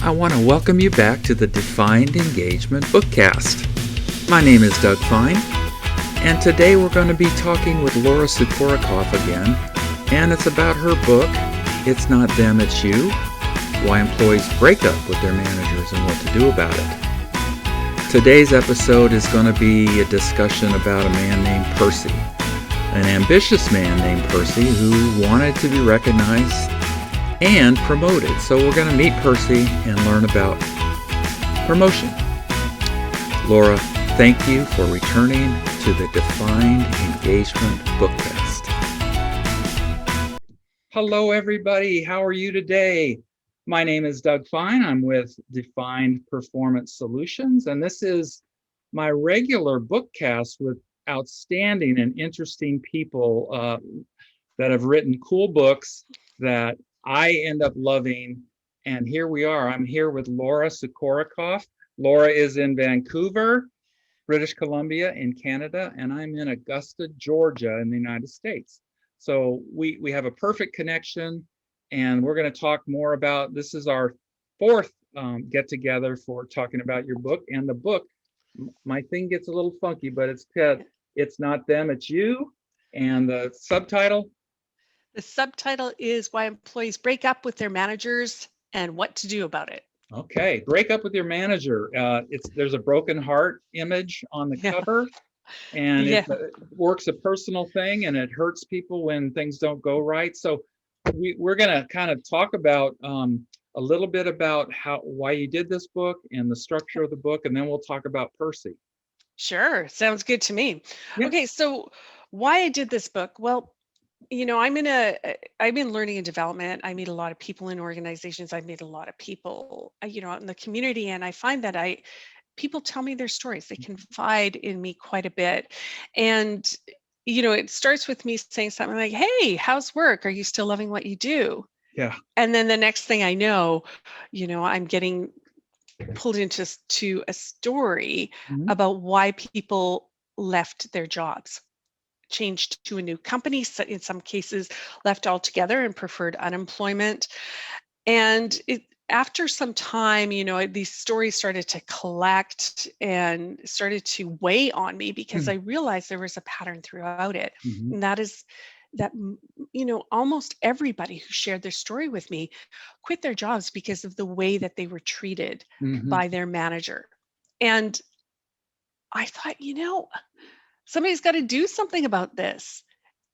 I want to welcome you back to the Defined Engagement BookCast. My name is Doug Fine, and today we're going to be talking with Laura Sukorokoff again, and it's about her book, It's Not Them, It's You, Why Employees Break Up with Their Managers and What to Do About It. Today's episode is going to be a discussion about a man named Percy, an ambitious man named Percy who wanted to be recognized and promoted. So we're going to meet Percy and learn about promotion. Laura, thank you for returning to the Defined Engagement BookCast. Hello, everybody. How are you today? My name is Doug Fine. I'm with Defined Performance Solutions, and this is my regular bookcast with outstanding and interesting people that have written cool books that I end up loving. And here we are. I'm here with Laura Sukorokoff. Laura is in Vancouver, British Columbia in Canada, and I'm in Augusta, Georgia in the United States. So we have a perfect connection, and we're going to talk more about, this is our fourth get together for talking about your book. And the book, my thing gets a little funky, but it's Not Them, It's You. And the subtitle? The subtitle is Why Employees Break Up with Their Managers and What to Do About It. Okay, break up with your manager. There's a broken heart image on the cover, and it works a personal thing, and it hurts people when things don't go right. So we're going to kind of talk about a little bit about why you did this book and the structure of the book, and then we'll talk about Percy. Sure, sounds good to me. Yeah. Okay, so why I did this book? Well, I'm in learning and development. I meet a lot of people in organizations. I meet a lot of people, out in the community, and I find that people tell me their stories. They confide in me quite a bit, and it starts with me saying something like, "Hey, how's work? Are you still loving what you do?" Yeah. And then the next thing I know, I'm getting pulled into a story about why people left their jobs, changed to a new company, so in some cases left altogether and preferred unemployment. And after some time, these stories started to collect and started to weigh on me because I realized there was a pattern throughout it. And that is that, almost everybody who shared their story with me quit their jobs because of the way that they were treated by their manager. And I thought, somebody's got to do something about this.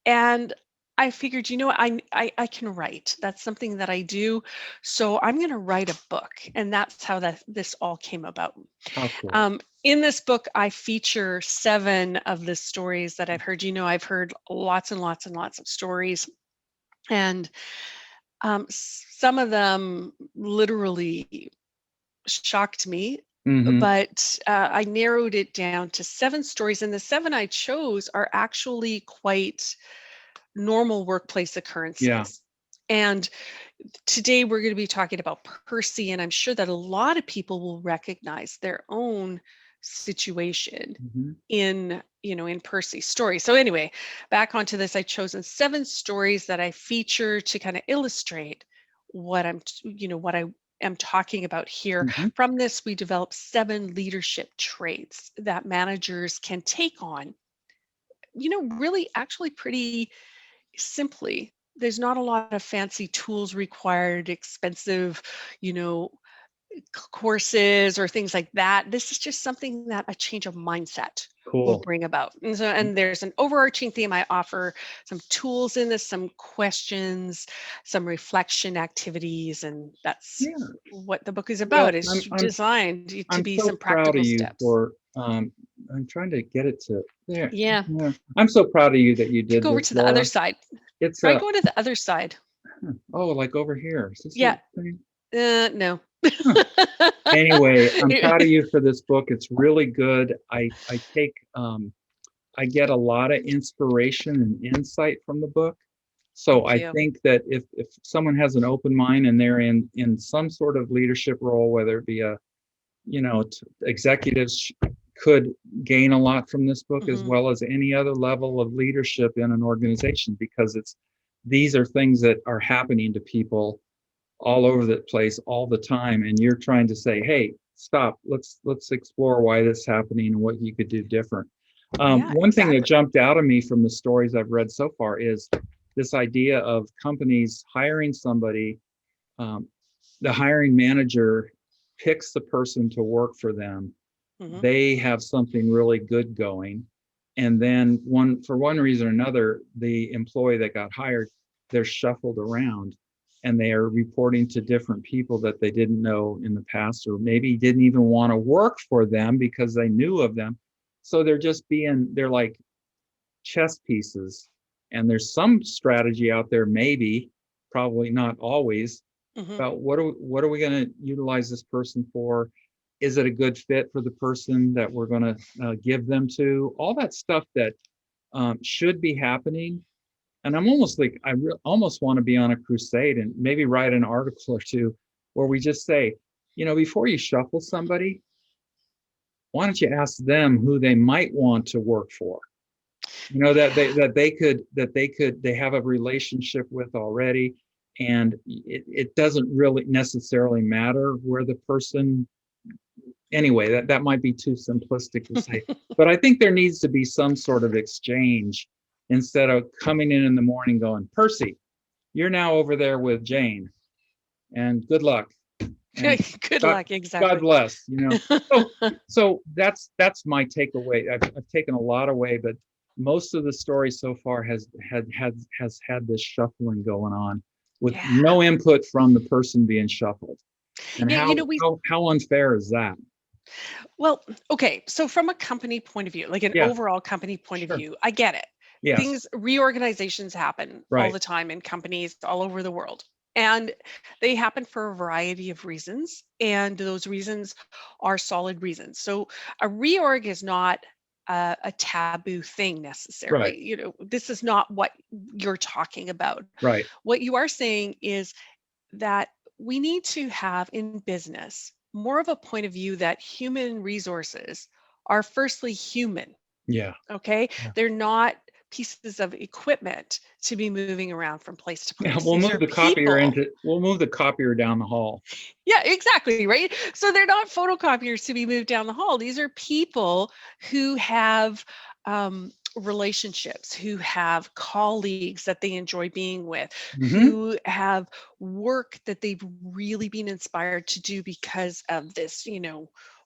And I figured, I can write. That's something that I do. So I'm going to write a book. And that's how this all came about. Oh, cool. In this book, I feature 7 of the stories that I've heard. I've heard lots and lots and lots of stories. And some of them literally shocked me. But I narrowed it down to 7 stories, and the 7 I chose are actually quite normal workplace occurrences. Yeah. And today we're going to be talking about Percy, and I'm sure that a lot of people will recognize their own situation in Percy's story. So anyway, back onto this, I've chosen 7 stories that I feature to kind of illustrate what I am talking about here. From this, we develop 7 leadership traits that managers can take on, really actually pretty simply. There's not a lot of fancy tools required, expensive, courses or things like that. This is just something that a change of mindset will bring about. And there's an overarching theme. I offer some tools in this, some questions, some reflection activities, and that's what the book is about. Well, It's designed to be so some practical steps. I'm trying to get it to there. Yeah. I'm so proud of you that you did Go over this, to the Laura. other side. Try going to the other side. Oh, like over here. Is this Yeah. No. Anyway, I'm proud of you for this book. It's really good. I get a lot of inspiration and insight from the book. So I think that if someone has an open mind and they're in some sort of leadership role, whether it be executives could gain a lot from this book, as well as any other level of leadership in an organization, because these are things that are happening to people all over the place all the time, and you're trying to say, hey, stop, let's explore why this is happening and what you could do different. Yeah, One thing that exactly. jumped out of me from the stories I've read so far is this idea of companies hiring somebody. um, the hiring manager picks the person to work for them. Hmm. They have something really good going, and then for one reason or another, the employee that got hired, they're shuffled around, and they are reporting to different people that they didn't know in the past, or maybe didn't even want to work for them because they knew of them. So they're like chess pieces, and there's some strategy out there, maybe, probably not always, Hmm. about what are we going to utilize this person for? Is it a good fit for the person that we're going to give them to? All that stuff that should be happening. And I'm almost like almost want to be on a crusade and maybe write an article or two where we just say, before you shuffle somebody, why don't you ask them who they might want to work for? That Yeah. they have a relationship with already, and it doesn't really necessarily matter where the person. Anyway, that might be too simplistic to say, but I think there needs to be some sort of exchange, instead of coming in the morning going, Percy, you're now over there with Jane, and good luck, and Good god, luck. god Exactly. bless. So that's my takeaway. I've taken a lot away, but most of the story so far has had this shuffling going on with Yeah. no input from the person being shuffled. And Yeah. how We how unfair is that? Well, okay. So from a company point of view, like an Yeah, overall company point of sure. view, I get it. Yes, Reorganizations happen all right. the time in companies all over the world. And they happen for a variety of reasons. And those reasons are solid reasons. So a reorg is not a taboo thing Right, necessarily. This is not what you're talking about. right. What you are saying is that we need to have in business more of a point of view that human resources are firstly human. Yeah, Okay. yeah. They're not pieces of equipment to be moving around from place to Yeah, place. These are people. we'll move the copier down the hall. Yeah, exactly. Right. So they're not photocopiers to be moved down the hall. These are people who have relationships, who have colleagues that they enjoy being with, Hmm. who have work that they've really been inspired to do because of this,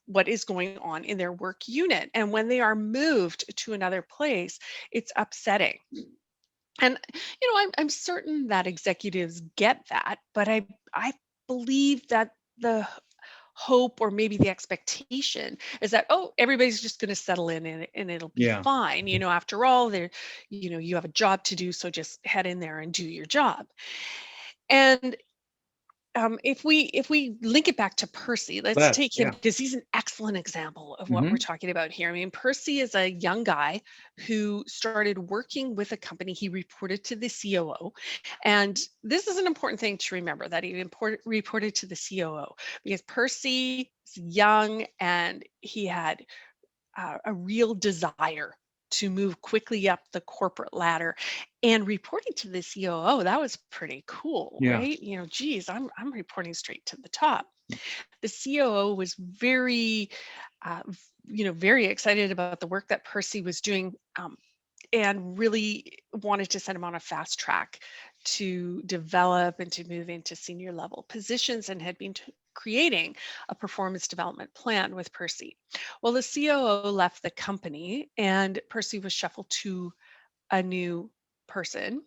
what is going on in their work unit. And when they are moved to another place, it's upsetting. And I'm certain that executives get that, but I believe that the hope or maybe the expectation is that, oh, everybody's just going to settle in and it'll be Yeah. fine. After all, you have a job to do, so just head in there and do your job. And if we link it back to Percy, let's take him Yeah. because he's an excellent example of what we're Hmm. talking about here. I mean, Percy is a young guy who started working with a company. He reported to the COO, and this is an important thing to remember that he reported to the COO because Percy is young and he had a real desire to move quickly up the corporate ladder and reporting to the COO. That was pretty cool, Yeah. right? Geez, I'm reporting straight to the top. The COO was very very excited about the work that Percy was doing, and really wanted to send him on a fast track to develop and to move into senior level positions, and had been creating a performance development plan with Percy. Well, the COO left the company and Percy was shuffled to a new person,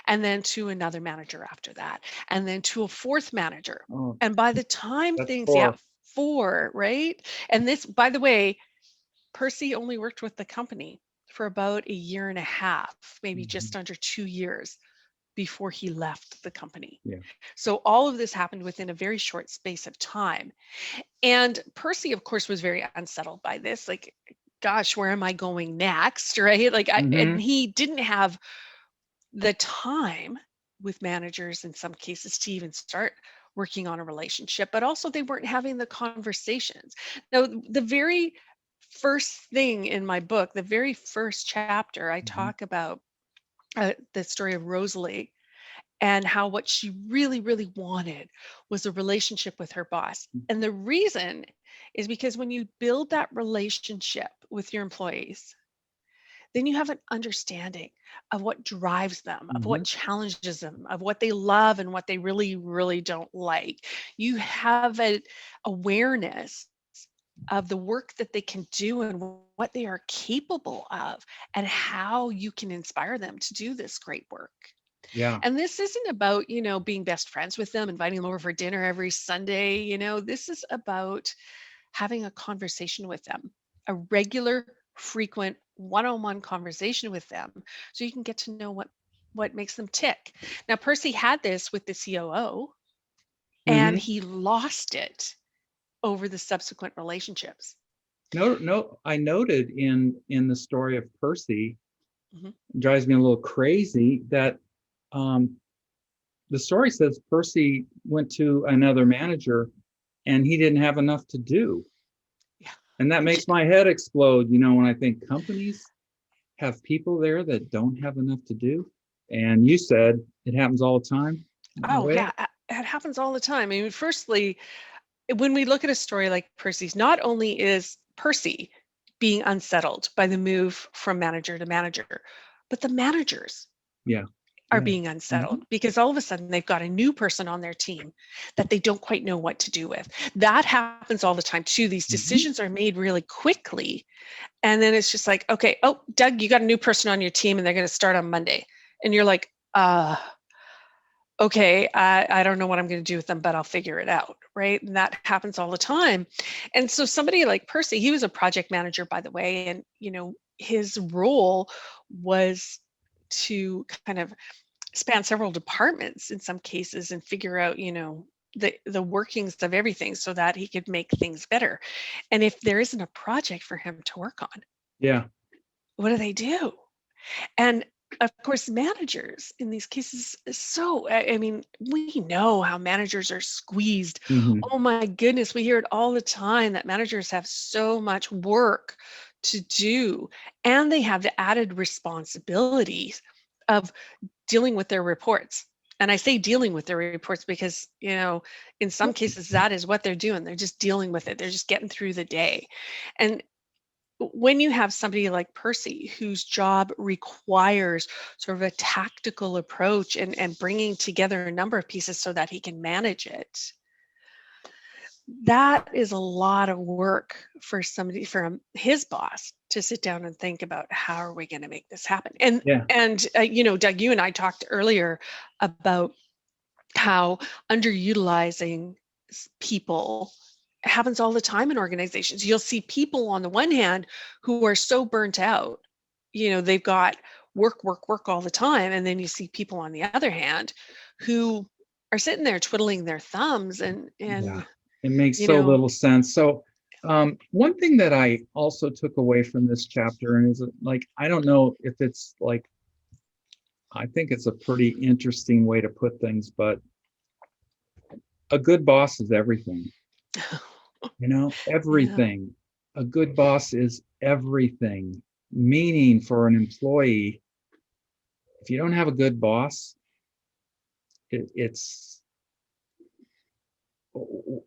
and then to another manager after that, and then to a fourth manager. Oh, And by the time that's things, yeah, four. four, right? And this, by the way, Percy only worked with the company for about a year and a half, maybe Hmm. just under 2 years before he left the company. Yeah. So all of this happened within a very short space of time. And Percy, of course, was very unsettled by this. Like, gosh, where am I going next? Right. And Hmm. he didn't have the time with managers in some cases to even start working on a relationship, but also they weren't having the conversations. Now, the very first thing in my book, the very first chapter, I Hmm. talk about the story of Rosalie and how what she really, really wanted was a relationship with her boss. And the reason is because when you build that relationship with your employees, then you have an understanding of what drives them, of what Mhm. challenges them, of what they love and what they really, really don't like. You have an awareness of the work that they can do and what they are capable of and how you can inspire them to do this great work. Yeah. And this isn't about, being best friends with them, inviting them over for dinner every Sunday. This is about having a conversation with them, a regular, frequent one-on-one conversation with them so you can get to know what makes them tick. Now, Percy had this with the COO and Mhm. he lost it over the subsequent relationships. No, no, I noted in the story of Percy, Mhm. drives me a little crazy that, um, the story says Percy went to another manager and he didn't have enough to do. Yeah. And that makes my head explode, when I think companies have people there that don't have enough to do. And you said it happens all the time that Oh, way? yeah. It happens all the time. I mean, firstly, when we look at a story like Percy's, not only is Percy being unsettled by the move from manager to manager, but the managers Yeah. are Yeah. being Mhm. unsettled because all of a sudden they've got a new person on their team that they don't quite know what to do with. That happens all the time too. These Mhm. decisions are made really quickly. And then it's just like, okay, oh, Doug, you got a new person on your team and they're going to start on Monday. And you're like, okay, I don't know what I'm going to do with them, but I'll figure it out. Right. And that happens all the time. And so somebody like Percy, he was a project manager, by the way. And, his role was to kind of span several departments in some cases and figure out, the workings of everything so that he could make things better. And if there isn't a project for him to work on, Yeah. what do they do? And of course, managers in these cases is so, I mean, we know how managers are squeezed. Mhm. Oh my goodness, we hear it all the time that managers have so much work to do, and they have the added responsibilities of dealing with their reports. And I say dealing with their reports because, in some cases that is what they're doing. They're just dealing with it. They're just getting through the day. And when you have somebody like Percy, whose job requires sort of a tactical approach and bringing together a number of pieces so that he can manage it, that is a lot of work for somebody, his boss, to sit down and think about how are we going to make this happen. And Yeah. and Doug, you and I talked earlier about how underutilizing people happens all the time in organizations. You'll see people on the one hand who are so burnt out, they've got work, work, work all the time. And then you see people on the other hand who are sitting there twiddling their thumbs Yeah. and It makes you so know, little sense. So, one thing that I also took away from this chapter, and is like, I don't know if it's like, I think it's a pretty interesting way to put things, but a good boss is everything, yeah, everything. A good boss is everything. Meaning for an employee, if you don't have a good boss, it's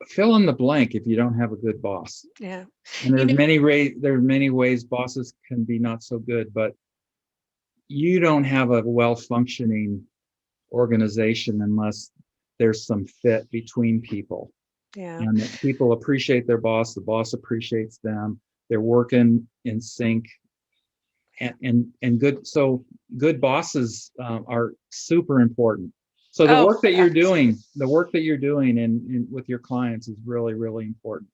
fill in the blank if you don't have a good boss. yeah. And You know, there's many ways bosses can be not so good, but you don't have a well-functioning organization unless there's some fit between people, yeah. and that people appreciate their boss, the boss appreciates them, they're working in sync, and good bosses are super important. So Oh, the work that you're doing with your clients is really, really important.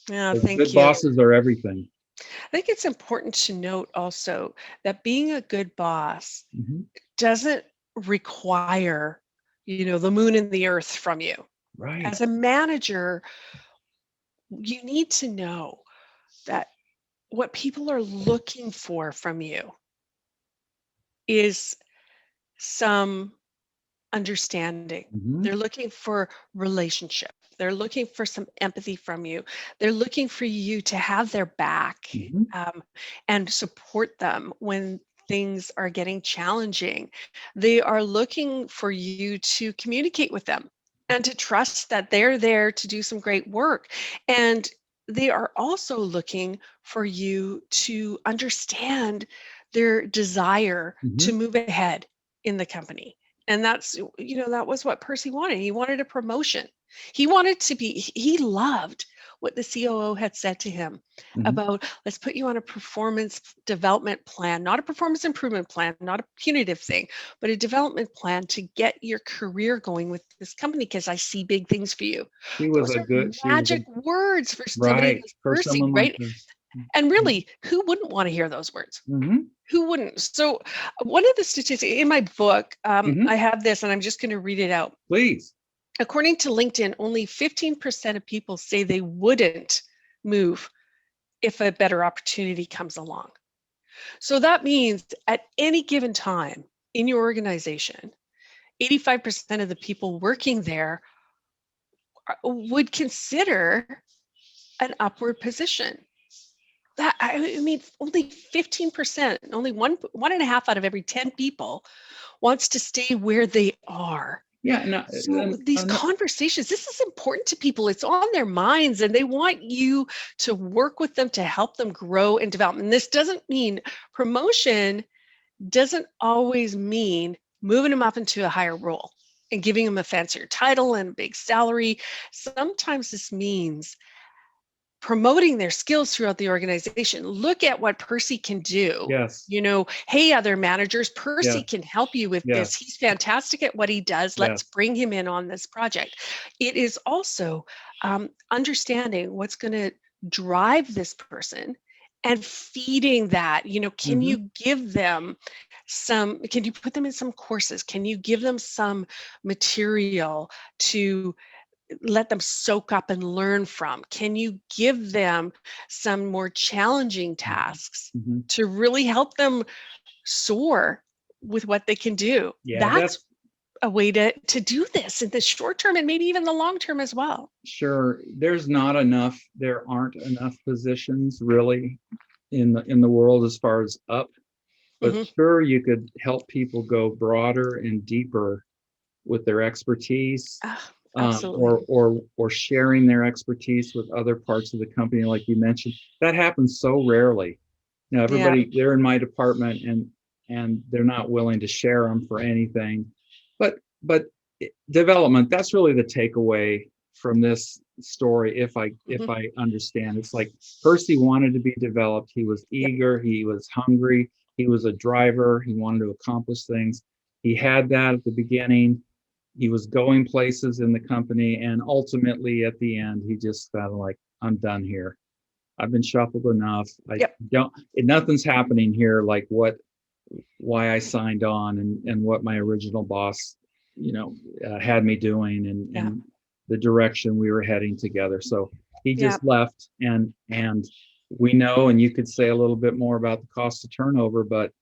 yeah, So good thank you. bosses are everything. I think it's important to note also that being a good boss Mhm. doesn't require, the moon and the earth from you. Right. As a manager, you need to know that what people are looking for from you is some understanding. Mhm. They're looking for relationship. They're looking for some empathy from you. They're looking for you to have their back Mhm. and support them when things are getting challenging. They are looking for you to communicate with them and to trust that they're there to do some great work. And they are also looking for you to understand their desire to Mhm. move ahead in the company. And that's, that was what Percy wanted. He wanted a promotion. He wanted to be, he loved what the COO had said to him Mhm. about, let's put you on a performance development plan, not a performance improvement plan, not a punitive thing, but a development plan to get your career going with this company because I see big things for you. She was Those a are good she was a magic words for somebody right, like for Percy, someone like right? this. And really, who wouldn't want to hear those words? Mhm. Who wouldn't? So, one of the statistics in my book, I Mhm. have this, and I'm just going to read it out. Please. According to LinkedIn, only 15% of people say they wouldn't move if a better opportunity comes along. So that means at any given time in your organization, 85% of the people working there would consider an upward position. That, I mean, only 15%, only one and a half out of every 10 people wants to stay where they are. Yeah, no, So these conversations, this is important to people. It's on their minds and they want you to work with them to help them grow and develop. And this doesn't mean promotion doesn't always mean moving them up into a higher role and giving them a fancier title and a big salary. Sometimes this means promoting their skills throughout the organization. Look at what Percy can do. yes, Hey, other managers, Percy yes, can help you with this. yes, He's fantastic at what he does. Let's yes. bring him in on this project. It is also understanding what's going to drive this person and feeding that. Can Mhm. you give them can you put them in some courses? Can you give them some material to let them soak up and learn from? Can you give them some more challenging Mhm. tasks Mhm. to really help them soar with what they can do? Yeah, That's that's a way to do this in the short term and maybe even the long term as well. sure. There aren't enough positions really in the world as far as up, but Hmm. sure you could help people go broader and deeper with their expertise, Absolutely. or sharing their expertise with other parts of the company, like you mentioned. That happens so rarely. Yeah. They're in my department and they're not willing to share them for anything. But development, that's really the takeaway from this story. If Hmm. I understand, it's like Percy wanted to be developed. He was Yep. eager. He was hungry. He was a driver. He wanted to accomplish things. He had that at the beginning. He was going places in the company, and ultimately at the end, he just felt like, I'm done here. I've been shuffled enough. I Yep. don't, nothing's happening here like why I signed on and what my original boss, had me doing, Yeah. and the direction we were heading together. So he Yeah. just left, and we know, and you could say a little bit more about the cost of turnover, but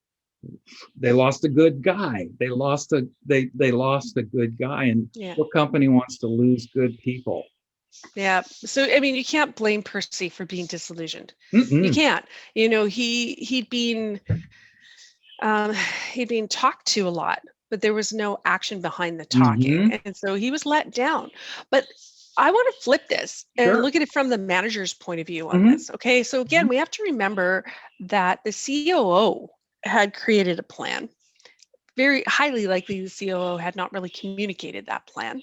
they lost a good guy. They lost a good guy, and Yeah. what company wants to lose good people? Yeah. So I mean, you can't blame Percy for being disillusioned. You Mm-mm. can't. Um, he'd been talked to a lot, but there was no action behind the talking. Mm-hmm. And so he was let down. But I want to flip this and Sure. look at it from the manager's point of view on Mm-hmm. this. Okay. So Mm-hmm. again, we have to remember that the COO had created a plan. Very highly likely the COO had not really communicated that plan,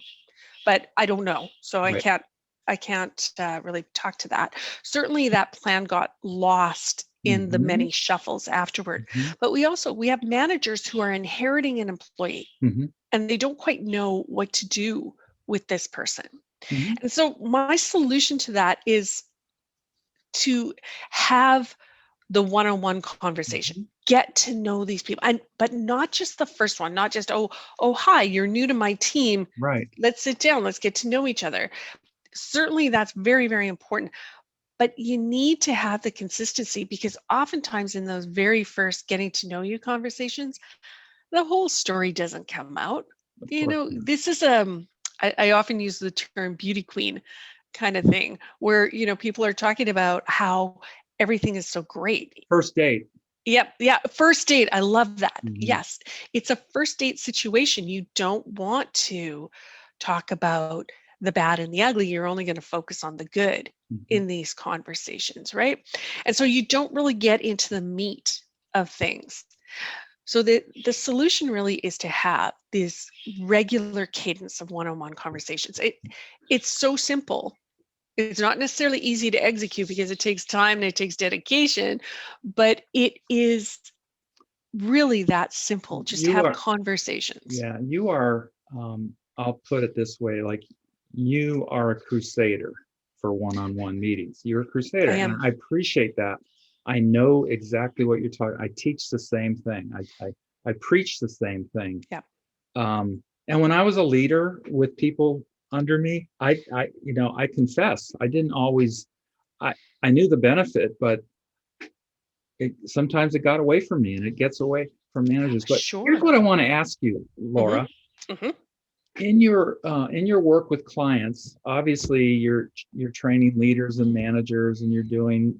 but I don't know. So I Right. can't really talk to that. Certainly that plan got lost in the Mm-hmm. many shuffles afterward. Mm-hmm. But we have managers who are inheriting an employee Mm-hmm. and they don't quite know what to do with this person. Mm-hmm. And so my solution to that is to have the one-on-one conversation. Mm-hmm. Get to know these people. And but not just the first one, not just, oh hi, you're new to my team. Right. Let's sit down, let's get to know each other. Certainly that's very, very important. But you need to have the consistency because oftentimes in those very first getting to know you conversations, the whole story doesn't come out. Of course. This is I often use the term beauty queen kind of thing where people are talking about how everything is so great. First date. Yep. Yeah. First date. I love that. Mhm. Yes. It's a first date situation. You don't want to talk about the bad and the ugly. You're only going to focus on the good Mhm. in these conversations, right? And so you don't really get into the meat of things. So the solution really is to have this regular cadence of one-on-one conversations. It's so simple. It's not necessarily easy to execute because it takes time and it takes dedication, but it is really that simple. Just You have are, conversations. yeah, you are, I'll put it this way, like you are a crusader for one-on-one meetings. You're a I crusader, and am. I appreciate that. I know exactly what you're talking. I teach the same thing. I preach the same thing. Yeah. And when I was a leader with people under me, I confess, I didn't always, I, I knew the benefit, but sometimes it got away from me and it gets away from managers. But here's Sure. what I want to ask you, Hmm. Laura. Hmm. In your work with clients, obviously you're training leaders and managers, and you're doing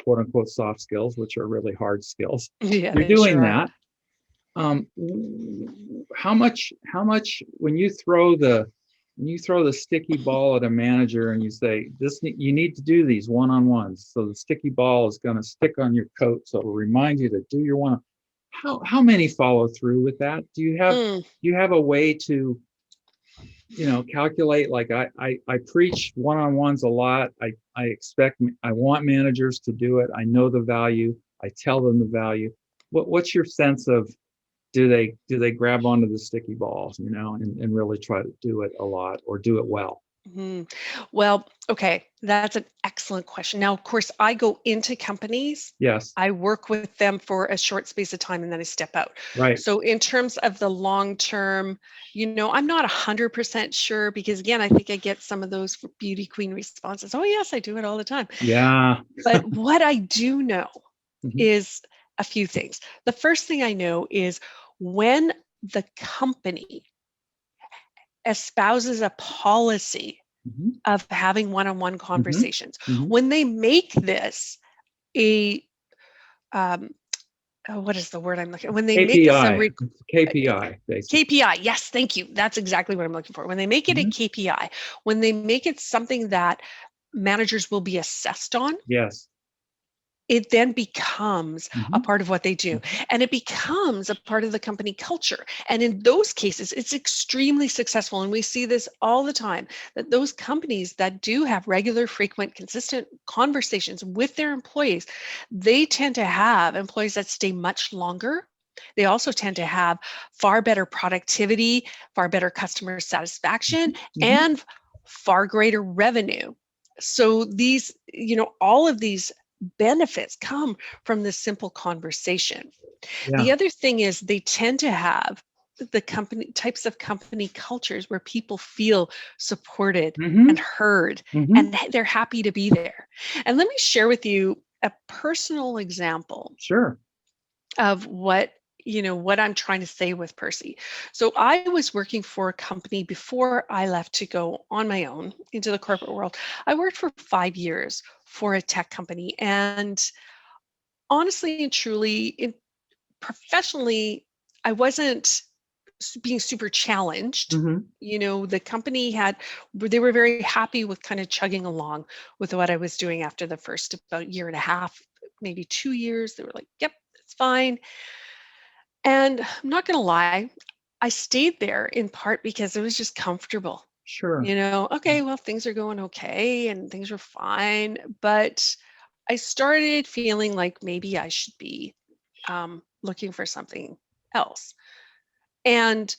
quote unquote soft skills, which are really hard skills. Yeah, You're they doing sure are. that. Um, how much when you throw the sticky ball at a manager and you say you need to do these one-on-ones, so the sticky ball is going to stick on your coat, so it'll remind you to do your one. How many follow through with that? Mm, Do you have a way to calculate? Like I preach one-on-ones a lot. I want managers to do it. I know the value. I tell them the value. What's your sense of, do they grab onto the sticky balls, and really try to do it a lot or do it well? mhm. Well, okay, that's an excellent question. Now, of course, I go into companies, Yes. I work with them for a short space of time, and then I step out. Right. So, in terms of the long term, I'm not 100% sure because, again, I think I get some of those beauty queen responses. Oh, yes, I do it all the time. Yeah. But what I do know Mhm. is a few things. The first thing I know is when the company espouses a policy Mhm. of having one-on-one Mhm. conversations. Mhm. When they make this a um, oh, what is the word I'm looking? When they make this a KPI. It's KPI, basically. KPI, yes, thank you. That's exactly what I'm looking for. When they make it a Mhm. KPI, when they make it something that managers will be assessed on, Yes. it then becomes a Mhm. part of what they do. Mhm. And it becomes a part of the company culture. And in those cases, it's extremely successful. And we see this all the time that those companies that do have regular, frequent, consistent conversations with their employees, they tend to have employees that stay much longer. They also tend to have far better productivity, far better customer satisfaction, Mhm. Mhm. and far greater revenue. So all of these benefits come from this simple conversation. Yeah. The other thing is they tend to have the company types of company cultures where people feel supported and Mhm. heard Mhm. and they're happy to be there. And let me share with you a personal example Sure. of what I'm trying to say with Percy. So I was working for a company before I left to go on my own into the corporate world. I worked for 5 years for a tech company, and honestly and truly, professionally, I wasn't being super challenged. Mhm. The company they were very happy with kind of chugging along with what I was doing after the first about year and a half, maybe 2 years. They were like, yep, it's fine. And I'm not going to lie, I stayed there in part because it was just comfortable. Sure. Okay, well, things are going okay and things are fine. But I started feeling like maybe I should be looking for something else. And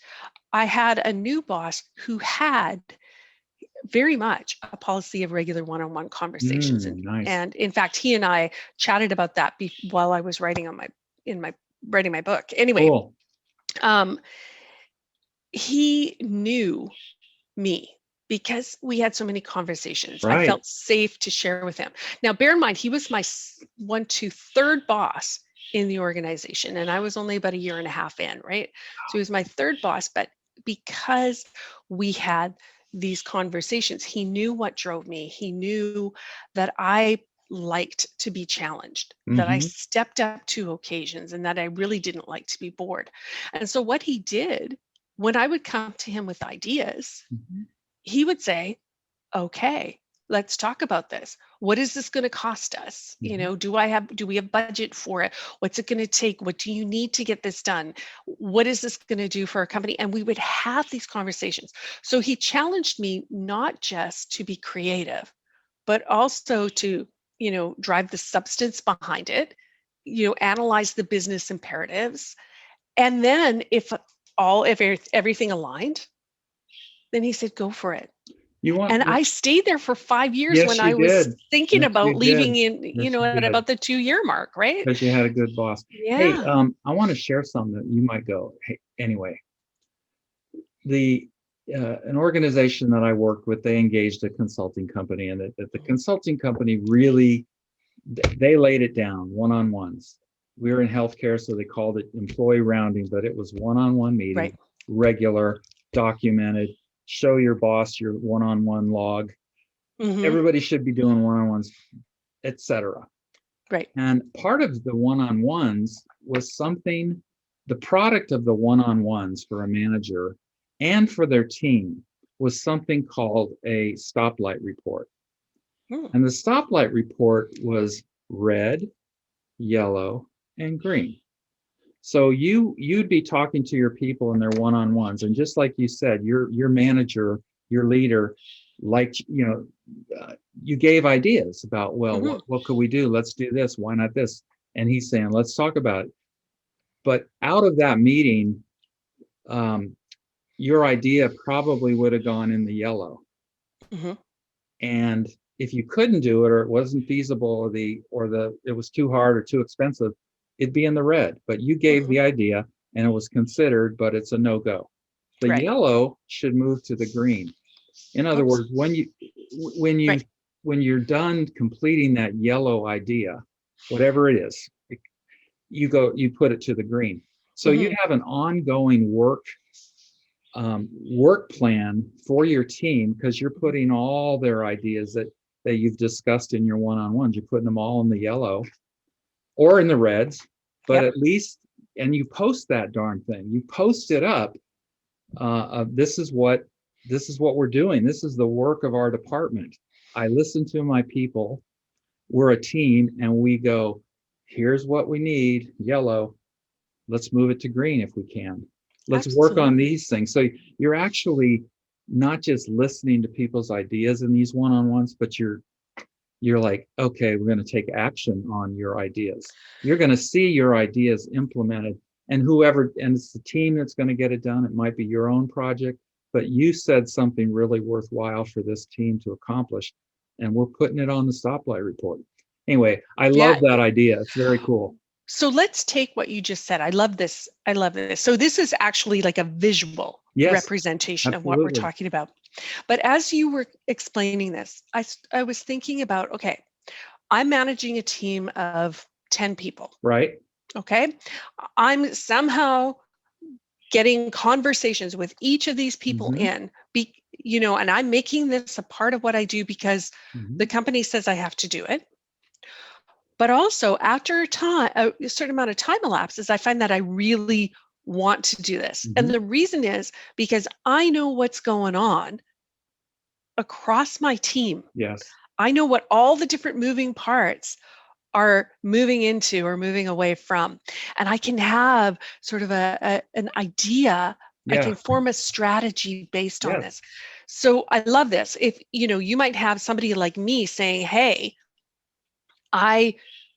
I had a new boss who had very much a policy of regular one-on-one conversations. And, Nice. and in fact, he and I chatted about that while I was in my writing my book. Anyway, Cool. um, he knew me because we had so many conversations. I Right. felt safe to share with him. Now, bear in mind, he was my one, two, third boss in the organization, and I was only about a year and a half in, right? So he was my third boss, but because we had these conversations, he knew what drove me. He knew that I liked to be challenged, that I stepped up to occasions, and that I really didn't like to be bored. And so what he did, when I would come to him with ideas, Mhm. he would say, okay, let's talk about this. What is this going to cost us? Mhm. Do we have budget for it? What's it going to take? What do you need to get this done? What is this going to do for our company? And we would have these conversations. So he challenged me not just to be creative, but also to, drive the substance behind it, analyze the business imperatives. And then if everything aligned, then he said, go for it. You want, And I stayed there for 5 years yes, when you I was did. thinking Yes, about you did. leaving in, Yes, you at did. about the 2-year mark, right? Because you had a good boss. Hey, Yeah. I want to share something that you might go, hey, anyway, the an organization that I worked with, they engaged a consulting company, and the consulting company really, they laid it down, one-on-ones. We were in healthcare, so they called it employee rounding, but it was one-on-one meeting, Right. regular, documented, show your boss your one-on-one log. Hmm. Everybody should be doing one-on-ones, etc. Right. And part of the one-on-ones was something, the product of the one-on-ones for a manager and for their team was something called a stoplight report. Mm. And the stoplight report was red, yellow, and green. So you'd be talking to your people in their one-on-ones, and just like you said, your manager, your leader, like you gave ideas about, well, Hmm. what could we do? Let's do this. Why not this? And he's saying, let's talk about it. But out of that meeting, um, your idea probably would have gone in the yellow. Hmm. And if you couldn't do it, or it wasn't feasible, or it was too hard or too expensive, it'd be in the red. But you gave Hmm. the idea and it was considered, but it's a no-go. The Right. yellow should move to the green. In other Oops. words, when you Right. when you're done completing that yellow idea, whatever it is, you put it to the green. So you Hmm. have an ongoing work plan for your team, because you're putting all their ideas that you've discussed in your one-on-ones, you're putting them all in the yellow or in the reds, but Yep. at least, and you post that darn thing, you post it up. This is what we're doing. This is the work of our department. I listen to my people. We're a team, and we go, here's what we need, yellow. Let's move it to green if we can. Let's work on Absolutely. these things. So you're actually not just listening to people's ideas in these one-on-ones, but you're like, okay, we're going to take action on your ideas. You're going to see your ideas implemented, and it's the team that's going to get it done. It might be your own project, but you said something really worthwhile for this team to accomplish, and we're putting it on the stoplight report. Anyway, I love Yeah. that idea. It's very cool. So let's take what you just said. I love this. I love this. So this is actually like a visual Yes, representation of what we're absolutely. talking about. But as you were explaining this, I was thinking about, okay, I'm managing a team of 10 people. Right. Okay. I'm somehow getting conversations with each of these people Mm-hmm. and I'm making this a part of what I do because Mm-hmm. the company says I have to do it. But also after a certain amount of time elapses, I find that I really want to do this. And Mm-hmm. the reason is because I know what's going on across my team. Yes. I know what all the different moving parts are moving into or moving away from. And I can have sort of an idea. I Yeah. can form a strategy based on Yes. this. So I love this. If, you might have somebody like me saying, hey, I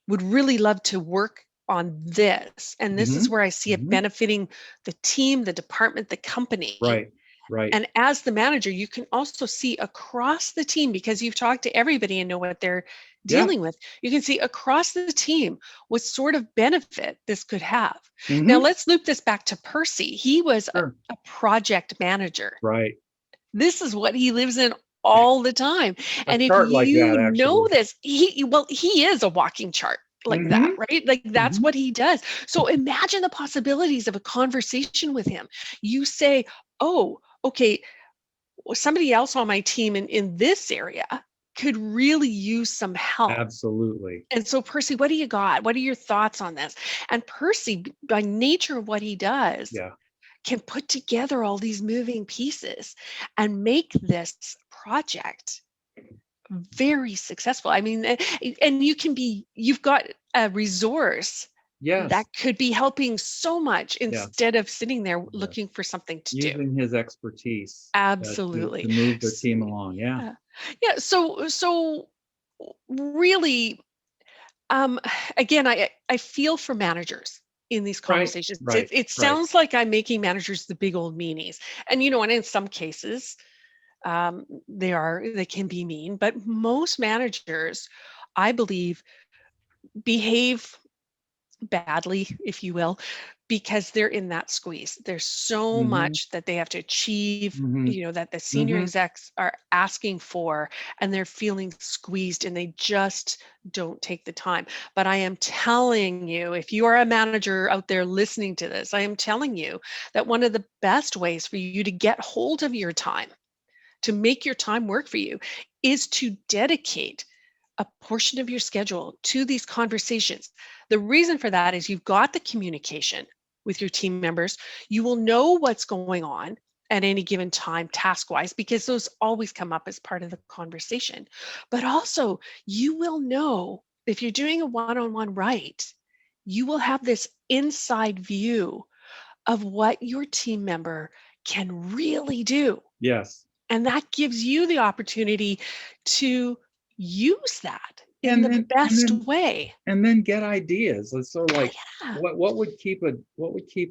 would really love to work on this. And this Mm-hmm. is where I see it Mm-hmm. benefiting the team, the department, the company. Right. Right. And as the manager, you can also see across the team because you've talked to everybody and know what they're Yeah. dealing with. You can see across the team what sort of benefit this could have. Now, Mm-hmm. let's loop this back to Percy. He was Sure. a project manager. Right. This is what he lives in all the time. A And if chart like you that, know actually. this, he is a walking chart like that, Mm-hmm. right? Like that's Mm-hmm. what he does. So imagine the possibilities of a conversation with him. You say, oh, okay, somebody else on my team in this area could really use some help. Absolutely. And so, Percy, what do you got? What are your thoughts on this? And Percy, by nature of what he does, Yeah. can put together all these moving pieces and make this project very successful. I mean, and you've got a resource that Yes. could be helping so much Yeah. instead of sitting there Yes. looking for something to do. Using his expertise to Absolutely. move their team along. Yeah. Yeah. Yeah. So really, um, again, I feel for managers in these Right. conversations. It, Right. it Right. sounds like I'm making managers the big old meanies, and and in some cases, they can be mean, but most managers, I believe, behave badly, if you will, because they're in that squeeze. There's so Mm-hmm. much that they have to achieve, Mm-hmm. that the senior Mm-hmm. execs are asking for, and they're feeling squeezed and they just don't take the time. But I am telling you, if you are a manager out there listening to this, I am telling you that one of the best ways for you to get hold of your time, to make your time work for you, is to dedicate a portion of your schedule to these conversations. The reason for that is you've got the communication with your team members. You will know what's going on at any given time, task wise, because those always come up as part of the conversation. But also, you will know if you're doing a one on one right, you will have this inside view of what your team member can really do. Yes. And that gives you the opportunity to use that in And the then and best then way. and then get ideas. Let's sort of Yeah, like yeah. what would keep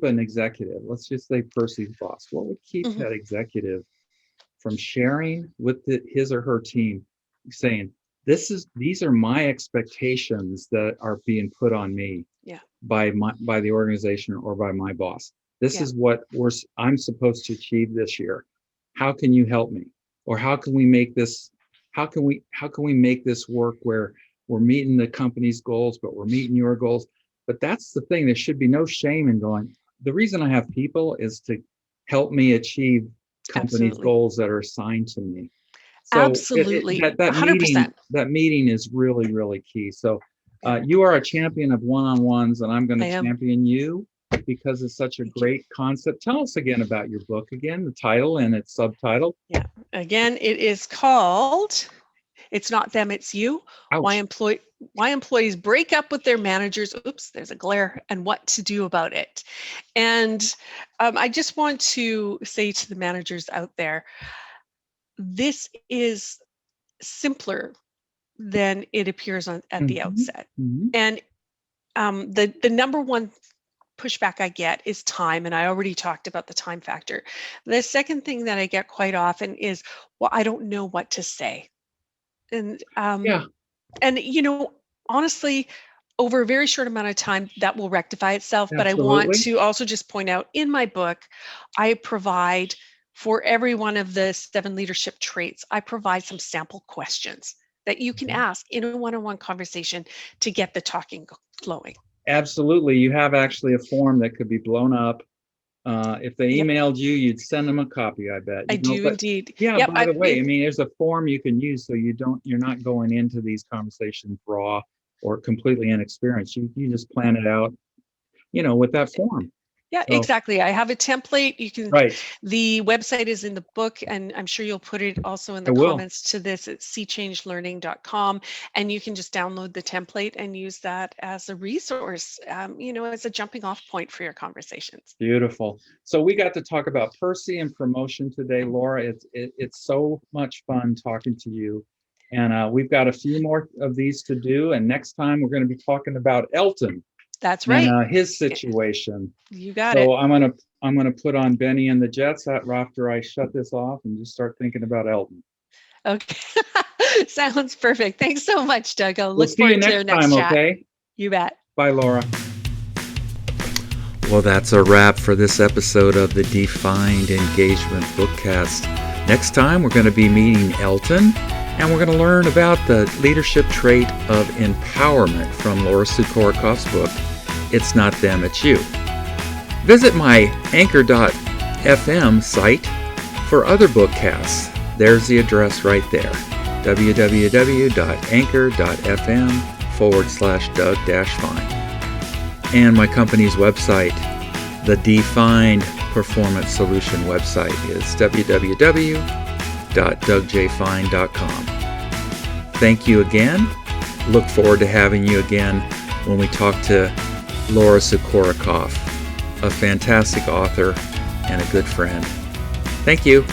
an executive, let's just say Percy's boss, what would keep Mhm. that executive from sharing with his or her team, saying, these are my expectations that are being put on me Yeah, by the organization or by my boss. This yeah, is what I'm supposed to achieve this year. How can you help me? Or how can we make this make this work where we're meeting the company's goals, but we're meeting your goals? But that's the thing. There should be no shame in going, the reason I have people is to help me achieve company's absolutely. goals that are assigned to me. So Absolutely. that 100%. meeting is really, really key. So Yeah, you are a champion of one-on-ones, and I'm going I to am. champion you because it's such a Thank you. great concept. Tell us again about your book again, the title and its subtitle. Yeah. Again, it is called It's Not Them, It's You. Why Ouch. employ why employees break up with their managers. Oops, there's a glare, and what to do about it. And I just want to say to the managers out there, this is simpler than it appears at the Hmm. outset. Hmm. And the number one pushback I get is time, and I already talked about the time factor. The second thing that I get quite often is, well, I don't know what to say, and Yeah, honestly, over a very short amount of time, that will rectify itself. But I want absolutely. to also just point out in my book, I provide for every one of the 7 leadership traits, I provide some sample questions that you can Mhm. ask in a one-on-one conversation to get the talking flowing. Absolutely. You have actually a form that could be blown up. If they Yep, emailed you, you'd send them a copy, I bet. I do But indeed. yeah, Yep, by the way, I mean, there's a form you can use so you're not going into these conversations raw or completely inexperienced. You just plan it out, with that form. yeah, So, exactly. I have a template. right. The website is in the book, and I'm sure you'll put it also in I the will. comments to this at seechangelearning.com. And you can just download the template and use that as a resource, as a jumping off point for your conversations. Beautiful. So we got to talk about Percy and promotion today, Laura. It's so much fun talking to you. And we've got a few more of these to do. And next time we're going to be talking about Elton That's and right. his situation. You got it. So I'm gonna put on Benny and the Jets after I shut this off and just start thinking about Elton. Okay. Sounds perfect. Thanks so much, Doug. I'll We'll look see you forward to next our next time, chat. okay? You bet. Bye, Laura. Well, that's a wrap for this episode of the D.FINED Engagement BookCast. Next time, we're going to be meeting Elton, and we're going to learn about the leadership trait of empowerment from Laura Sukorokoff's book, It's Not Them, It's You. Visit my anchor.fm site for other bookcasts. There's the address right there. www.anchor.fm/Doug-Fine. And my company's website, the D.FINED Performance Solution website, is www.dougjfine.com. Thank you again. Look forward to having you again when we talk to Laura Sukorokoff, a fantastic author and a good friend. Thank you.